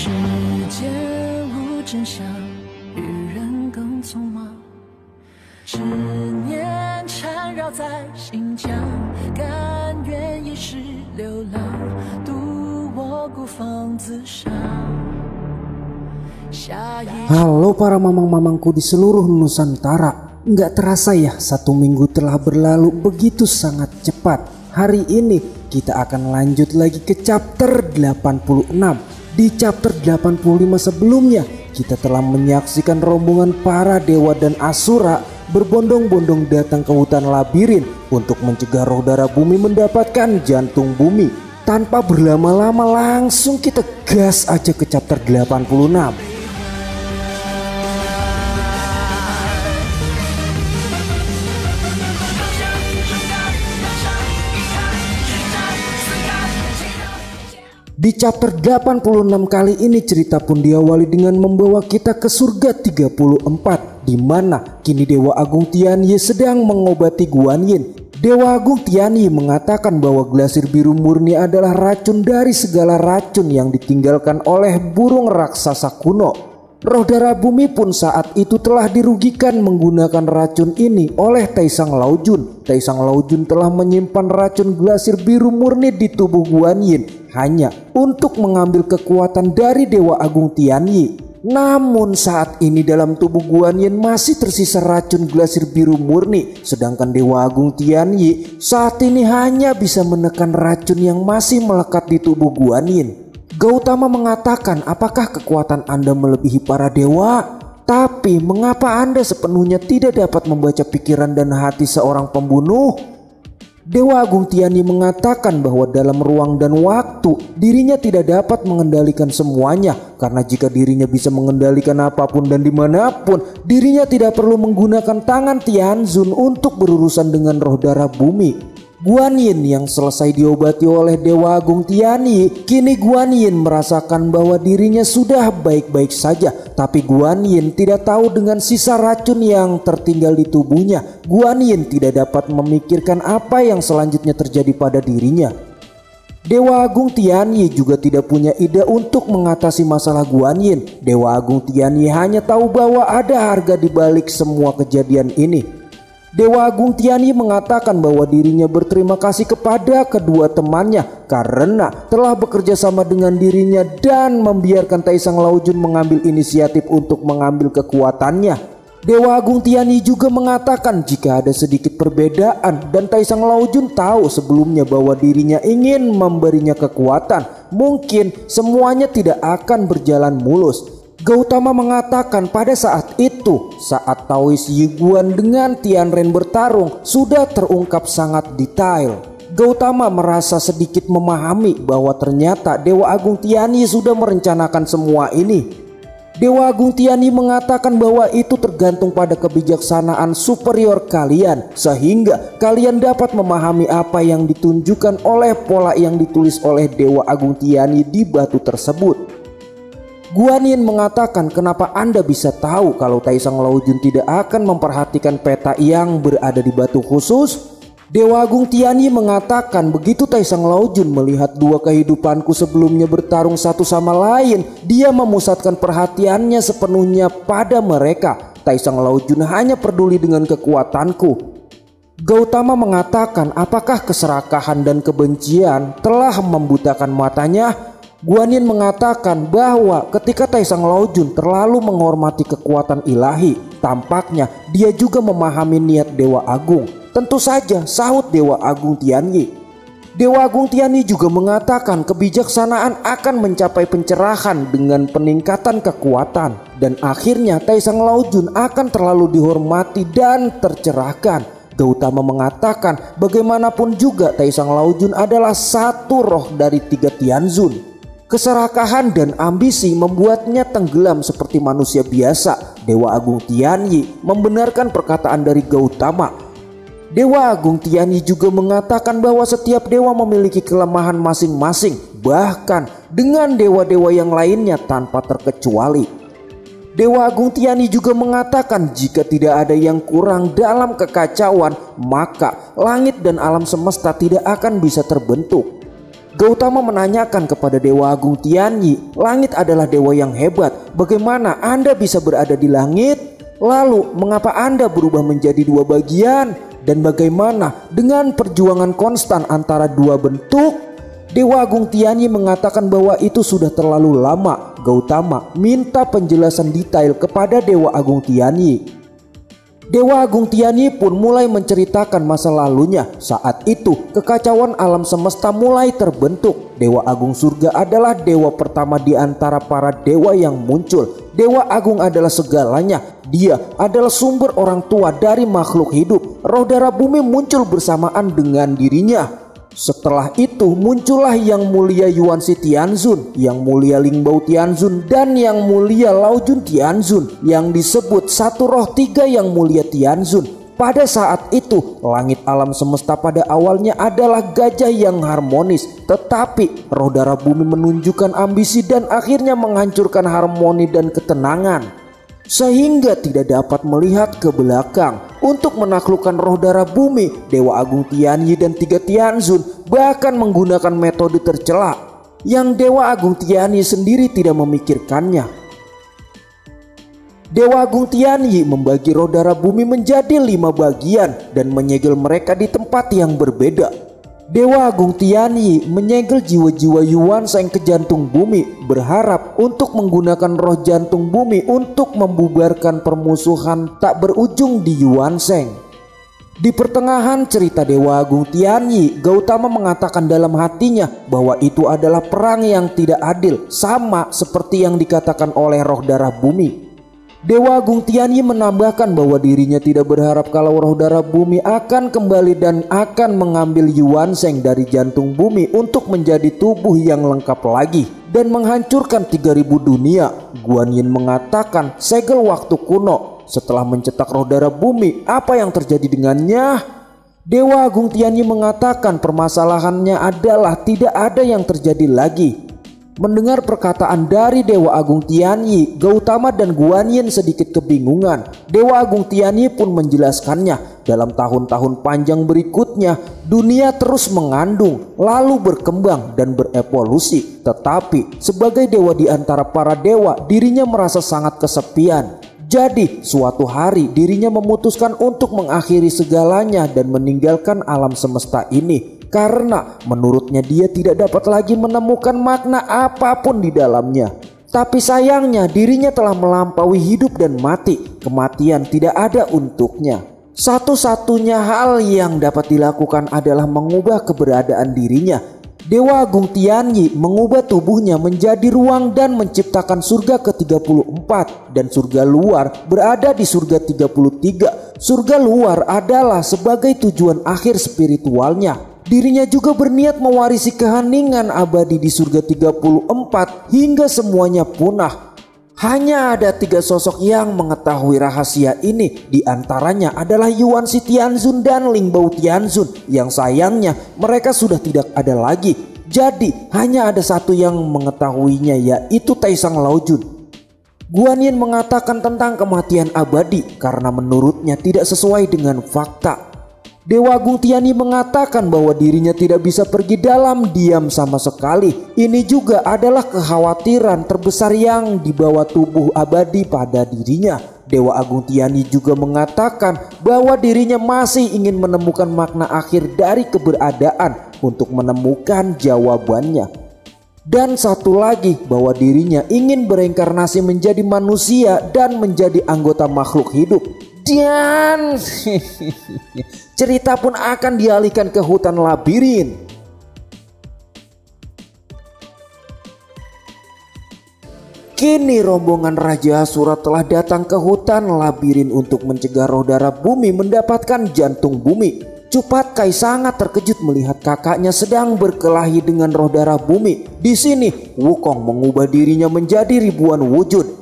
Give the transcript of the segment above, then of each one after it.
世间无真相，与人更匆忙，执念缠绕在心墙，甘愿一世流浪，渡我孤芳自赏。Halo para mamang-mamangku di seluruh Nusantara. Nggak terasa ya, 1 minggu telah berlalu begitu sangat cepat. Hari ini kita akan lanjut lagi ke chapter 86. Di chapter 85 sebelumnya kita telah menyaksikan rombongan para dewa dan asura berbondong-bondong datang ke hutan labirin untuk mencegah roh darah bumi mendapatkan jantung bumi. Tanpa berlama-lama langsung kita gas aja ke chapter 86. Di chapter 86 kali ini cerita pun diawali dengan membawa kita ke surga 34, di mana kini Dewa Agung Tianyi sedang mengobati Guan Yin. Dewa Agung Tianyi mengatakan bahwa glasir biru murni adalah racun dari segala racun yang ditinggalkan oleh burung raksasa kuno. Roh darah bumi pun saat itu telah dirugikan menggunakan racun ini oleh Taisang Laojun. Taisang Laojun telah menyimpan racun glasir biru murni di tubuh Guan Yin hanya untuk mengambil kekuatan dari Dewa Agung Tianyi. Namun saat ini dalam tubuh Guan Yin masih tersisa racun glasir biru murni, sedangkan Dewa Agung Tianyi saat ini hanya bisa menekan racun yang masih melekat di tubuh Guan Yin. Gautama mengatakan, apakah kekuatan Anda melebihi para dewa? Tapi mengapa Anda sepenuhnya tidak dapat membaca pikiran dan hati seorang pembunuh? Dewa Agung Tianyi mengatakan bahwa dalam ruang dan waktu dirinya tidak dapat mengendalikan semuanya, karena jika dirinya bisa mengendalikan apapun dan dimanapun, dirinya tidak perlu menggunakan tangan Tianzun untuk berurusan dengan roh darah bumi. Guan Yin yang selesai diobati oleh Dewa Agung Tianyi, kini Guan Yin merasakan bahwa dirinya sudah baik-baik saja. Tapi Guan Yin tidak tahu dengan sisa racun yang tertinggal di tubuhnya. Guan Yin tidak dapat memikirkan apa yang selanjutnya terjadi pada dirinya. Dewa Agung Tianyi juga tidak punya ide untuk mengatasi masalah Guan Yin. Dewa Agung Tianyi hanya tahu bahwa ada harga di balik semua kejadian ini. Dewa Agung Tianyi mengatakan bahwa dirinya berterima kasih kepada kedua temannya karena telah bekerja sama dengan dirinya dan membiarkan Taisang Laojun mengambil inisiatif untuk mengambil kekuatannya. Dewa Agung Tianyi juga mengatakan jika ada sedikit perbedaan dan Taisang Laojun tahu sebelumnya bahwa dirinya ingin memberinya kekuatan, mungkin semuanya tidak akan berjalan mulus. Gautama mengatakan pada saat itu, saat Taois Yiguan dengan Tianren bertarung sudah terungkap sangat detail. Gautama merasa sedikit memahami bahwa ternyata Dewa Agung Tianyi sudah merencanakan semua ini. Dewa Agung Tianyi mengatakan bahwa itu tergantung pada kebijaksanaan superior kalian, sehingga kalian dapat memahami apa yang ditunjukkan oleh pola yang ditulis oleh Dewa Agung Tianyi di batu tersebut. Guan Yin mengatakan, kenapa Anda bisa tahu kalau Taisang Laojun tidak akan memperhatikan peta yang berada di batu khusus? Dewa Agung Tianyi mengatakan begitu Taisang Laojun melihat dua kehidupanku sebelumnya bertarung satu sama lain, dia memusatkan perhatiannya sepenuhnya pada mereka. Taisang Laojun hanya peduli dengan kekuatanku. Gautama mengatakan, apakah keserakahan dan kebencian telah membutakan matanya? Guan Yin mengatakan bahwa ketika Taisang Laojun terlalu menghormati kekuatan ilahi, tampaknya dia juga memahami niat Dewa Agung. Tentu saja, sahut Dewa Agung Tianyi. Dewa Agung Tianyi juga mengatakan kebijaksanaan akan mencapai pencerahan dengan peningkatan kekuatan, dan akhirnya Taisang Laojun akan terlalu dihormati dan tercerahkan. Gautama mengatakan bagaimanapun juga Taisang Laojun adalah satu roh dari 3 Tianzun. Keserakahan dan ambisi membuatnya tenggelam seperti manusia biasa. Dewa Agung Tianyi membenarkan perkataan dari Gautama. Dewa Agung Tianyi juga mengatakan bahwa setiap dewa memiliki kelemahan masing-masing, bahkan dengan dewa-dewa yang lainnya tanpa terkecuali. Dewa Agung Tianyi juga mengatakan jika tidak ada yang kurang dalam kekacauan, maka langit dan alam semesta tidak akan bisa terbentuk. Gautama menanyakan kepada Dewa Agung Tianyi, langit adalah dewa yang hebat. Bagaimana Anda bisa berada di langit? Lalu mengapa Anda berubah menjadi dua bagian? Dan bagaimana dengan perjuangan konstan antara dua bentuk? Dewa Agung Tianyi mengatakan bahwa itu sudah terlalu lama. Gautama minta penjelasan detail kepada Dewa Agung Tianyi. Dewa Agung Tianyi pun mulai menceritakan masa lalunya. Saat itu kekacauan alam semesta mulai terbentuk. Dewa Agung Surga adalah dewa pertama di antara para dewa yang muncul. Dewa Agung adalah segalanya. Dia adalah sumber orang tua dari makhluk hidup. Roh darah bumi muncul bersamaan dengan dirinya. Setelah itu muncullah Yang Mulia Yuanshi Tianzun, Yang Mulia Lingbao Tianzun, dan Yang Mulia Laojun Tianzun, yang disebut satu roh tiga Yang Mulia Tianzun. Pada saat itu langit alam semesta pada awalnya adalah gajah yang harmonis, tetapi roh darah bumi menunjukkan ambisi dan akhirnya menghancurkan harmoni dan ketenangan, sehingga tidak dapat melihat ke belakang. Untuk menaklukkan roh darah bumi, Dewa Agung Tianyi dan tiga Tianzun bahkan menggunakan metode tercela yang Dewa Agung Tianyi sendiri tidak memikirkannya. Dewa Agung Tianyi membagi roh darah bumi menjadi 5 bagian dan menyegel mereka di tempat yang berbeda. Dewa Agung Tianyi menyegel jiwa-jiwa Yuansheng ke jantung bumi, berharap untuk menggunakan roh jantung bumi untuk membubarkan permusuhan tak berujung di Yuansheng. Di pertengahan cerita Dewa Agung Tianyi, Gautama mengatakan dalam hatinya bahwa itu adalah perang yang tidak adil, sama seperti yang dikatakan oleh roh darah bumi. Dewa Agung Tianyi menambahkan bahwa dirinya tidak berharap kalau roh darah bumi akan kembali dan akan mengambil Yuansheng dari jantung bumi untuk menjadi tubuh yang lengkap lagi dan menghancurkan 3000 dunia. Guanyin mengatakan segel waktu kuno. Setelah mencetak roh darah bumi, apa yang terjadi dengannya? Dewa Agung Tianyi mengatakan permasalahannya adalah tidak ada yang terjadi lagi. Mendengar perkataan dari Dewa Agung Tianyi, Gautama dan Guanyin sedikit kebingungan. Dewa Agung Tianyi pun menjelaskannya. Dalam tahun-tahun panjang berikutnya, dunia terus mengandung, lalu berkembang dan berevolusi. Tetapi sebagai dewa di antara para dewa, dirinya merasa sangat kesepian. Jadi suatu hari dirinya memutuskan untuk mengakhiri segalanya dan meninggalkan alam semesta ini. Karena menurutnya dia tidak dapat lagi menemukan makna apapun di dalamnya. Tapi sayangnya dirinya telah melampaui hidup dan mati. Kematian tidak ada untuknya. Satu-satunya hal yang dapat dilakukan adalah mengubah keberadaan dirinya. Dewa Agung Tianyi mengubah tubuhnya menjadi ruang dan menciptakan surga ke-34 dan surga luar berada di surga 33. Surga luar adalah sebagai tujuan akhir spiritualnya. Dirinya juga berniat mewarisi keheningan abadi di surga 34 hingga semuanya punah. Hanya ada 3 sosok yang mengetahui rahasia ini. Di antaranya adalah Yuanshi Tianzun dan Lingbao Tianzun, yang sayangnya mereka sudah tidak ada lagi. Jadi hanya ada satu yang mengetahuinya, yaitu Taisang Laojun. Guanyin mengatakan tentang kematian abadi karena menurutnya tidak sesuai dengan fakta. Dewa Agung Tianyi mengatakan bahwa dirinya tidak bisa pergi dalam diam sama sekali. Ini juga adalah kekhawatiran terbesar yang dibawa tubuh abadi pada dirinya. Dewa Agung Tianyi juga mengatakan bahwa dirinya masih ingin menemukan makna akhir dari keberadaan untuk menemukan jawabannya. Dan satu lagi, bahwa dirinya ingin bereinkarnasi menjadi manusia dan menjadi anggota makhluk hidup. Dan cerita pun akan dialihkan ke hutan labirin. Kini rombongan Raja Asura telah datang ke hutan labirin untuk mencegah roh darah bumi mendapatkan jantung bumi. Cupatkai sangat terkejut melihat kakaknya sedang berkelahi dengan roh darah bumi. Di sini Wukong mengubah dirinya menjadi ribuan wujud.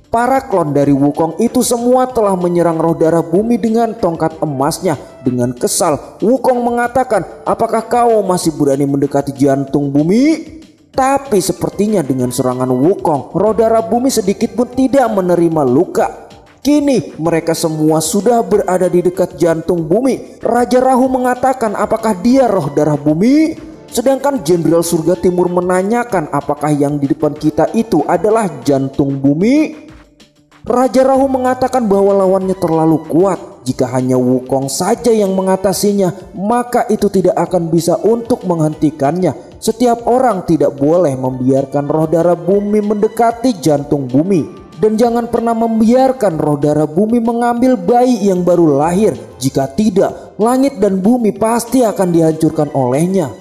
Para klon dari Wukong itu semua telah menyerang roh darah bumi dengan tongkat emasnya. Dengan kesal, Wukong mengatakan, "Apakah kau masih berani mendekati jantung bumi?" Tapi sepertinya dengan serangan Wukong, roh darah bumi sedikit pun tidak menerima luka. Kini mereka semua sudah berada di dekat jantung bumi. Raja Rahu mengatakan, "Apakah dia roh darah bumi?" Sedangkan Jenderal Surga Timur menanyakan apakah yang di depan kita itu adalah jantung bumi. Raja Rahu mengatakan bahwa lawannya terlalu kuat. Jika hanya Wukong saja yang mengatasinya, maka itu tidak akan bisa untuk menghentikannya. Setiap orang tidak boleh membiarkan roh darah bumi mendekati jantung bumi. Dan jangan pernah membiarkan roh darah bumi mengambil bayi yang baru lahir. Jika tidak, langit dan bumi pasti akan dihancurkan olehnya.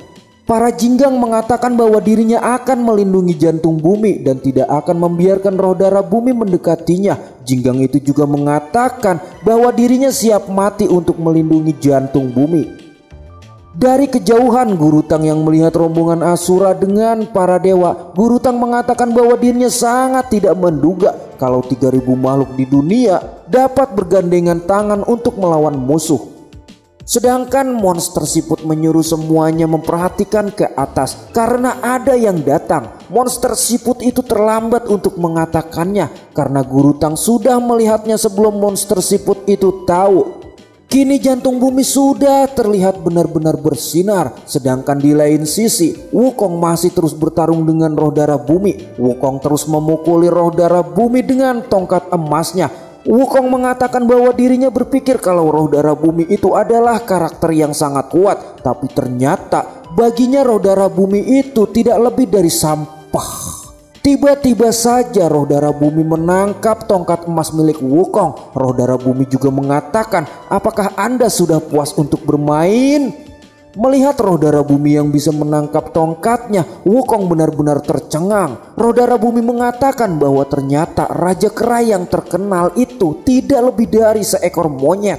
Para Jinggang mengatakan bahwa dirinya akan melindungi jantung bumi dan tidak akan membiarkan roh darah bumi mendekatinya. Jinggang itu juga mengatakan bahwa dirinya siap mati untuk melindungi jantung bumi. Dari kejauhan Guru Tang yang melihat rombongan Asura dengan para dewa, Guru Tang mengatakan bahwa dirinya sangat tidak menduga kalau 3.000 makhluk di dunia dapat bergandengan tangan untuk melawan musuh. Sedangkan monster siput menyuruh semuanya memperhatikan ke atas karena ada yang datang. Monster siput itu terlambat untuk mengatakannya karena Guru Tang sudah melihatnya sebelum monster siput itu tahu. Kini jantung bumi sudah terlihat benar-benar bersinar. Sedangkan di lain sisi, Wukong masih terus bertarung dengan roh darah bumi. Wukong terus memukuli roh darah bumi dengan tongkat emasnya. Wukong mengatakan bahwa dirinya berpikir kalau roh darah bumi itu adalah karakter yang sangat kuat. Tapi ternyata baginya roh darah bumi itu tidak lebih dari sampah. Tiba-tiba saja roh darah bumi menangkap tongkat emas milik Wukong. Roh darah bumi juga mengatakan, apakah Anda sudah puas untuk bermain? Melihat roh darah bumi yang bisa menangkap tongkatnya, Wukong benar-benar tercengang. Roh darah bumi mengatakan bahwa ternyata Raja Kera yang terkenal itu tidak lebih dari seekor monyet.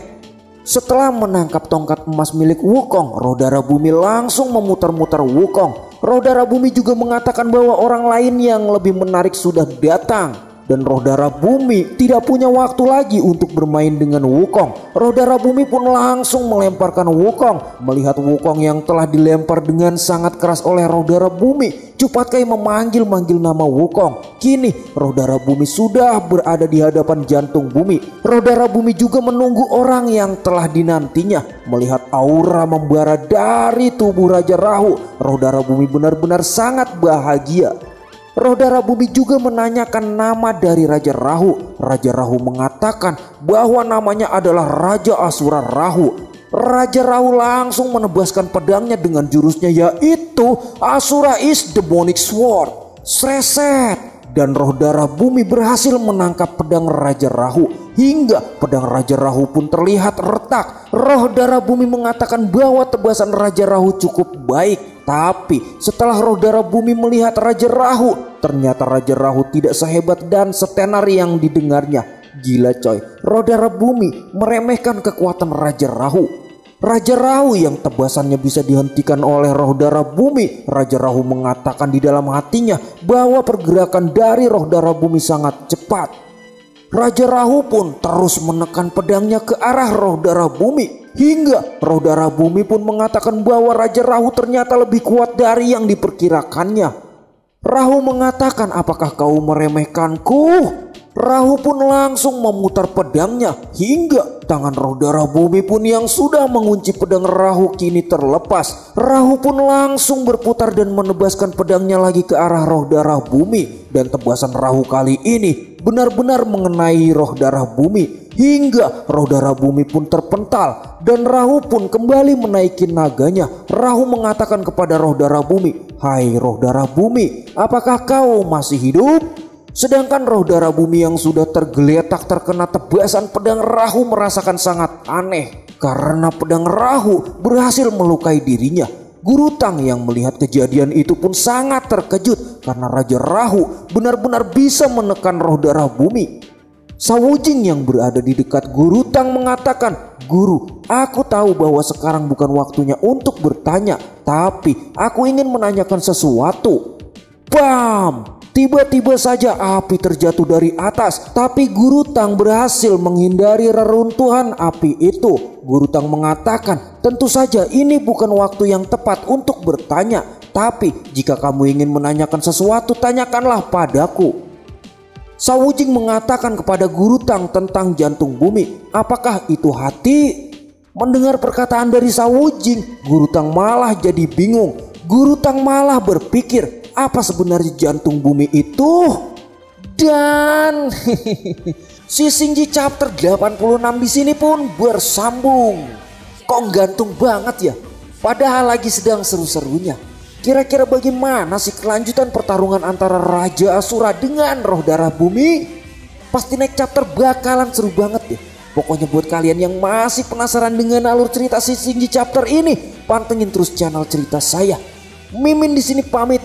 Setelah menangkap tongkat emas milik Wukong, roh darah bumi langsung memutar-mutar Wukong. Roh darah bumi juga mengatakan bahwa orang lain yang lebih menarik sudah datang. Dan roh darah bumi tidak punya waktu lagi untuk bermain dengan Wukong. Roh darah bumi pun langsung melemparkan Wukong. Melihat Wukong yang telah dilempar dengan sangat keras oleh roh darah bumi, Cupat Kai memanggil-manggil nama Wukong. Kini roh darah bumi sudah berada di hadapan jantung bumi. Roh darah bumi juga menunggu orang yang telah dinantinya. Melihat aura membara dari tubuh Raja Rahu, roh darah bumi benar-benar sangat bahagia. Roh darah bumi juga menanyakan nama dari Raja Rahu. Raja Rahu mengatakan bahwa namanya adalah Raja Asura Rahu. Raja Rahu langsung menebaskan pedangnya dengan jurusnya, yaitu Asura is Demonic Sword. Sreset. Dan roh darah bumi berhasil menangkap pedang Raja Rahu. Hingga pedang Raja Rahu pun terlihat retak. Roh darah bumi mengatakan bahwa tebasan Raja Rahu cukup baik. Tapi setelah roh darah bumi melihat Raja Rahu, ternyata Raja Rahu tidak sehebat dan setenar yang didengarnya. Gila coy, roh darah bumi meremehkan kekuatan Raja Rahu. Raja Rahu yang tebasannya bisa dihentikan oleh roh darah bumi. Raja Rahu mengatakan di dalam hatinya bahwa pergerakan dari roh darah bumi sangat cepat. Raja Rahu pun terus menekan pedangnya ke arah roh darah bumi. Hingga roh darah bumi pun mengatakan bahwa Raja Rahu ternyata lebih kuat dari yang diperkirakannya. Rahu mengatakan, apakah kau meremehkanku? Rahu pun langsung memutar pedangnya hingga tangan roh darah bumi pun yang sudah mengunci pedang Rahu kini terlepas. Rahu pun langsung berputar dan menebaskan pedangnya lagi ke arah roh darah bumi. Dan tebasan Rahu kali ini benar-benar mengenai roh darah bumi. Hingga roh darah bumi pun terpental dan Rahu pun kembali menaiki naganya. Rahu mengatakan kepada roh darah bumi, "Hai roh darah bumi, apakah kau masih hidup?" Sedangkan roh darah bumi yang sudah tergeletak terkena tebasan pedang Rahu merasakan sangat aneh karena pedang Rahu berhasil melukai dirinya. Guru Tang yang melihat kejadian itu pun sangat terkejut karena Raja Rahu benar-benar bisa menekan roh darah bumi. Sawujing yang berada di dekat Guru Tang mengatakan, "Guru, aku tahu bahwa sekarang bukan waktunya untuk bertanya, tapi aku ingin menanyakan sesuatu." Bam! Tiba-tiba saja api terjatuh dari atas, tapi Guru Tang berhasil menghindari reruntuhan api itu. Guru Tang mengatakan, "Tentu saja ini bukan waktu yang tepat untuk bertanya, tapi jika kamu ingin menanyakan sesuatu, tanyakanlah padaku." Sawujing mengatakan kepada Guru Tang tentang jantung bumi, "Apakah itu hati?" Mendengar perkataan dari Sawujing, Guru Tang malah jadi bingung. Guru Tang malah berpikir apa sebenarnya jantung bumi itu. Dan si Shinji chapter 86 di sini pun bersambung. Kok gantung banget ya? Padahal lagi sedang seru-serunya. Kira-kira bagaimana sih kelanjutan pertarungan antara Raja Asura dengan roh darah bumi? Pasti next chapter bakalan seru banget deh. Pokoknya buat kalian yang masih penasaran dengan alur cerita si Shinji chapter ini, pantengin terus channel cerita saya. Mimin di sini pamit.